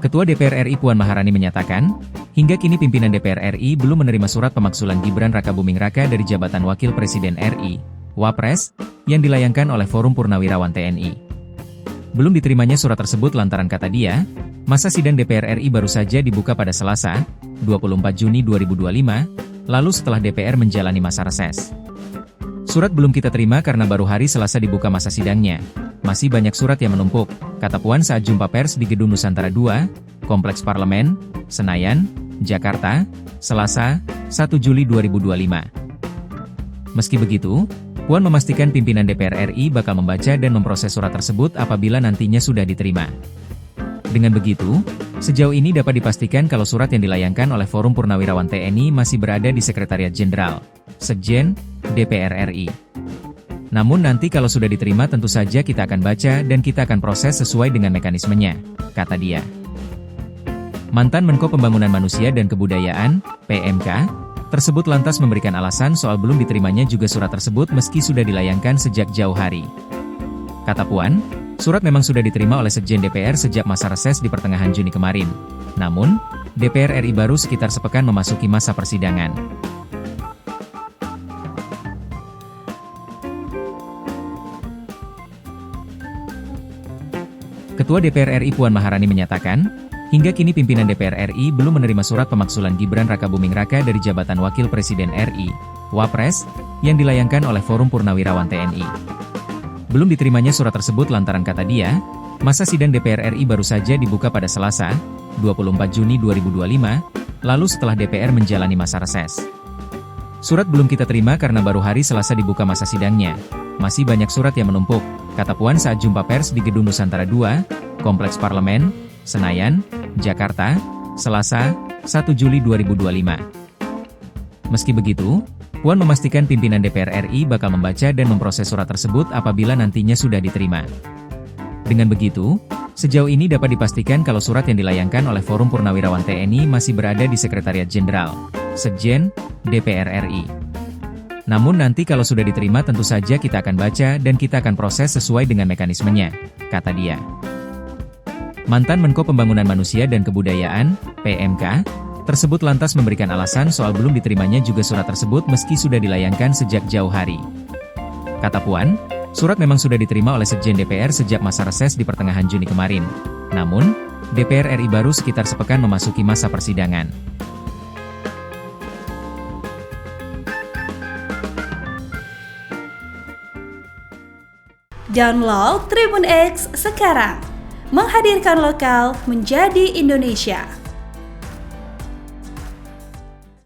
Ketua DPR RI Puan Maharani menyatakan, hingga kini pimpinan DPR RI belum menerima surat pemakzulan Gibran Rakabuming Raka dari jabatan Wakil Presiden RI, Wapres, yang dilayangkan oleh Forum Purnawirawan TNI. Belum diterimanya surat tersebut lantaran kata dia, masa sidang DPR RI baru saja dibuka pada Selasa, 24 Juni 2025, lalu setelah DPR menjalani masa reses. Surat belum kita terima karena baru hari Selasa dibuka masa sidangnya. Masih banyak surat yang menumpuk, kata Puan saat jumpa pers di Gedung Nusantara II, Kompleks Parlemen, Senayan, Jakarta, Selasa, 1 Juli 2025. Meski begitu, Puan memastikan pimpinan DPR RI bakal membaca dan memproses surat tersebut apabila nantinya sudah diterima. Dengan begitu, sejauh ini dapat dipastikan kalau surat yang dilayangkan oleh Forum Purnawirawan TNI masih berada di Sekretariat Jenderal, Sekjen, DPR RI. Namun nanti kalau sudah diterima tentu saja kita akan baca dan kita akan proses sesuai dengan mekanismenya, kata dia. Mantan Menko Pembangunan Manusia dan Kebudayaan, PMK, tersebut lantas memberikan alasan soal belum diterimanya juga surat tersebut meski sudah dilayangkan sejak jauh hari. Kata Puan, surat memang sudah diterima oleh Sekjen DPR sejak masa reses di pertengahan Juni kemarin. Namun, DPR RI baru sekitar sepekan memasuki masa persidangan. Ketua DPR RI Puan Maharani menyatakan, hingga kini pimpinan DPR RI belum menerima surat pemakzulan Gibran Rakabuming Raka dari jabatan Wakil Presiden RI, Wapres, yang dilayangkan oleh Forum Purnawirawan TNI. Belum diterimanya surat tersebut lantaran kata dia, masa sidang DPR RI baru saja dibuka pada Selasa, 24 Juni 2025, lalu setelah DPR menjalani masa reses. Surat belum kita terima karena baru hari Selasa dibuka masa sidangnya. Masih banyak surat yang menumpuk, kata Puan saat jumpa pers di Gedung Nusantara II, Kompleks Parlemen, Senayan, Jakarta, Selasa, 1 Juli 2025. Meski begitu, Puan memastikan pimpinan DPR RI bakal membaca dan memproses surat tersebut apabila nantinya sudah diterima. Dengan begitu, sejauh ini dapat dipastikan kalau surat yang dilayangkan oleh Forum Purnawirawan TNI masih berada di Sekretariat Jenderal, Sekjen, DPR RI. Namun nanti kalau sudah diterima tentu saja kita akan baca dan kita akan proses sesuai dengan mekanismenya, kata dia. Mantan Menko Pembangunan Manusia dan Kebudayaan, PMK, tersebut lantas memberikan alasan soal belum diterimanya juga surat tersebut meski sudah dilayangkan sejak jauh hari. Kata Puan, surat memang sudah diterima oleh Sekjen DPR sejak masa reses di pertengahan Juni kemarin. Namun, DPR RI baru sekitar sepekan memasuki masa persidangan. Download Tribun X sekarang, menghadirkan lokal menjadi Indonesia.